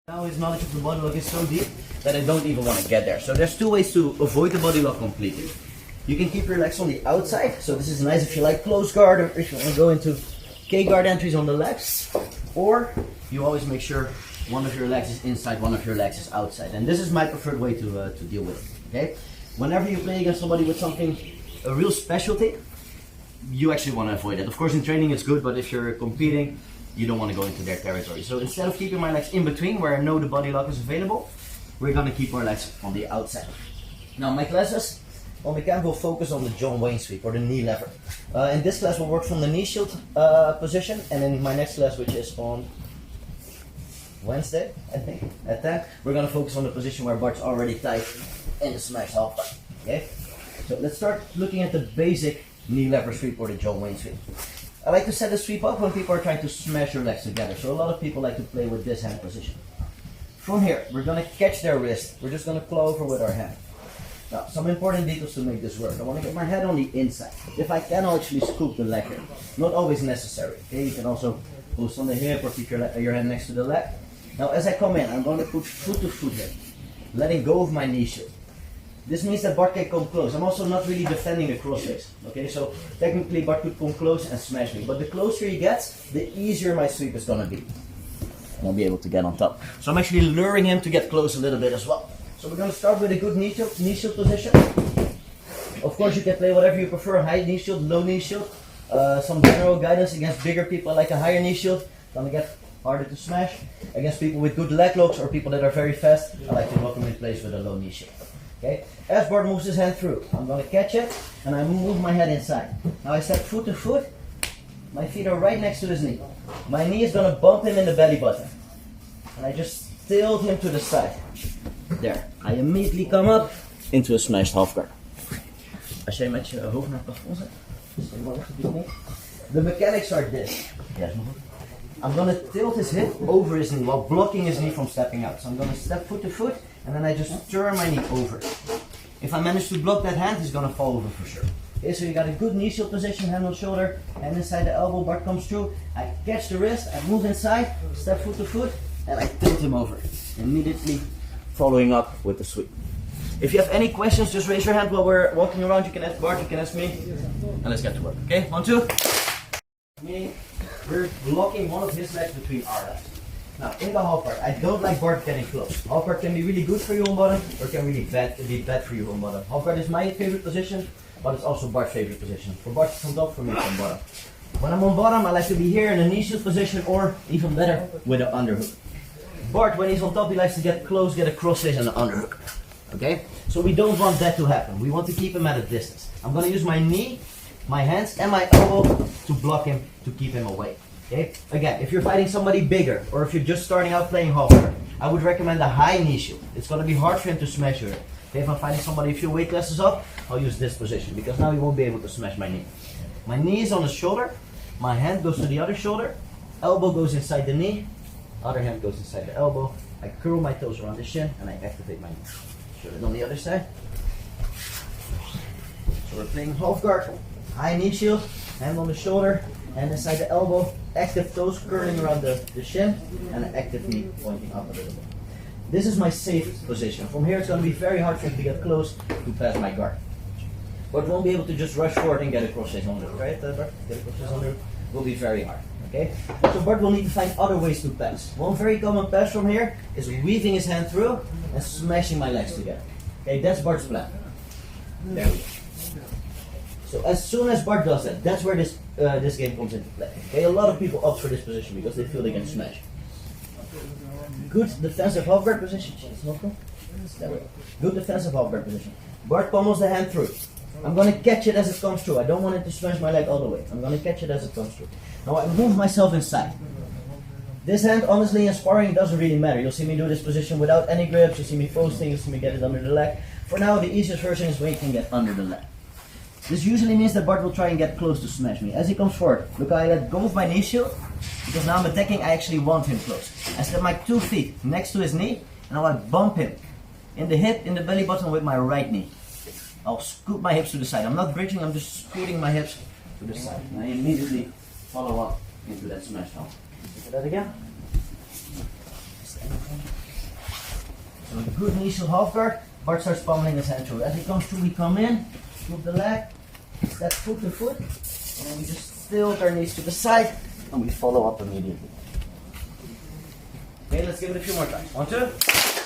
Now his knowledge of the body lock is so deep that I don't even want to get there. So there's two ways to avoid the body lock completely. You can keep your legs on the outside, so this is nice if you like close guard or if you want to go into K-guard entries on the legs. Or you always make sure one of your legs is inside, one of your legs is outside. And this is my preferred way to deal with it, okay? Whenever you play against somebody with something, a real specialty, you actually want to avoid it. Of course in training it's good, but if you're competing, you don't want to go into their territory. So instead of keeping my legs in between where I know the body lock is available, we're going to keep our legs on the outside. Now my classes on the camp will focus on the John Wayne sweep or the knee lever. In this class we'll work from the knee shield position, and in my next class, which is on Wednesday, I think, at 10, we're going to focus on the position where Bart's already tight in the smash half guard. Okay? So let's start looking at the basic knee lever sweep or the John Wayne sweep. I like to set the sweep up when people are trying to smash your legs together. So a lot of people like to play with this hand position. From here, we're going to catch their wrist. We're just going to claw over with our hand. Now, some important details to make this work. I want to get my head on the inside. If I can, I'll actually scoop the leg here. Not always necessary. Okay, you can also post on the hip or keep your hand next to the leg. Now, as I come in, I'm going to put foot to foot here, letting go of my knee shield. This means that Bart can come close. I'm also not really defending the crossface. Okay, so technically Bart could come close and smash me. But the closer he gets, the easier my sweep is going to be. And I'll be able to get on top. So I'm actually luring him to get close a little bit as well. So we're going to start with a good knee shield position. Of course you can play whatever you prefer, high knee shield, low knee shield. Some general guidance against bigger people, I like a higher knee shield. Gonna get harder to smash. Against people with good leg locks or people that are very fast, I like to lock them in place with a low knee shield. Okay? As Bart moves his hand through, I'm going to catch it and I move my head inside. Now I step foot to foot, my feet are right next to his knee. My knee is going to bump him in the belly button. And I just tilt him to the side. There. I immediately come up into a smashed half guard. Als jij met je hoofd naar het plafond zet. The mechanics are this. Yes. I'm going to tilt his hip over his knee while blocking his knee from stepping out. So I'm going to step foot to foot and then I just turn my knee over. If I manage to block that hand, he's going to fall over for sure. Okay, so you got a good knee shield position, hand on shoulder, and inside the elbow, Bart comes through. I catch the wrist, I move inside, step foot to foot, and I tilt him over. Immediately following up with the sweep. If you have any questions, just raise your hand while we're walking around. You can ask Bart, you can ask me, and let's get to work. Okay, 1, 2. We're blocking one of his legs between our legs. Now, in the half guard, I don't like Bart getting close. Half guard can be really good for you on bottom, or can really be bad for you on bottom. Half guard is my favorite position, but it's also Bart's favorite position. For Bart it's on top, for me it's on bottom. When I'm on bottom, I like to be here in a knee shield position, or even better, with an underhook. Bart, when he's on top, he likes to get close, get a crossface and an underhook. Okay? So we don't want that to happen. We want to keep him at a distance. I'm going to use my knee, my hands and my elbow to block him, to keep him away. Okay? Again, if you're fighting somebody bigger, or if you're just starting out playing half guard, I would recommend a high knee shield. It's going to be hard for him to smash you. Okay? If I'm fighting somebody a few weight classes up, I'll use this position, because now he won't be able to smash my knee. My knee is on the shoulder, my hand goes to the other shoulder, elbow goes inside the knee, other hand goes inside the elbow. I curl my toes around the shin and I activate my knee. Shoulder on the other side. So we're playing half guard, high knee shield, hand on the shoulder, hand inside the elbow, active toes curling around the shin, and an active knee pointing up a little bit. This is my safe position. From here it's going to be very hard for him to get close to pass my guard. But won't be able to just rush forward and get a crossface on the hook, right? Bart? Get a crossface on the hook will be very hard. Okay? So Bart will need to find other ways to pass. One very common pass from here is weaving his hand through and smashing my legs together. Okay, that's Bart's plan. There we go. So as soon as Bart does that, that's where this game comes into play. Okay, a lot of people opt for this position because they feel they can smash. Good defensive half guard position. There we go. Good defensive half guard position. Bart pummels the hand through. I'm going to catch it as it comes through. I don't want it to smash my leg all the way. I'm going to catch it as it comes through. Now I move myself inside. This hand, honestly, in sparring, doesn't really matter. You'll see me do this position without any grips. You'll see me posting. You'll see me get it under the leg. For now, the easiest version is when you can get under the leg. This usually means that Bart will try and get close to smash me. As he comes forward, look how I let go of my knee shield. Because now I'm attacking, I actually want him close. I step my 2 feet next to his knee, and now I bump him in the hip, in the belly button with my right knee. I'll scoot my hips to the side. I'm not bridging, I'm just scooting my hips to the side. And I immediately follow up into that smash down. Do that again. So good knees to half guard. Bart starts pummeling his hand through. As he comes through, we come in, move the leg, step foot to foot, and then we just tilt our knees to the side, and we follow up immediately. Okay, let's give it a few more times. 1, 2.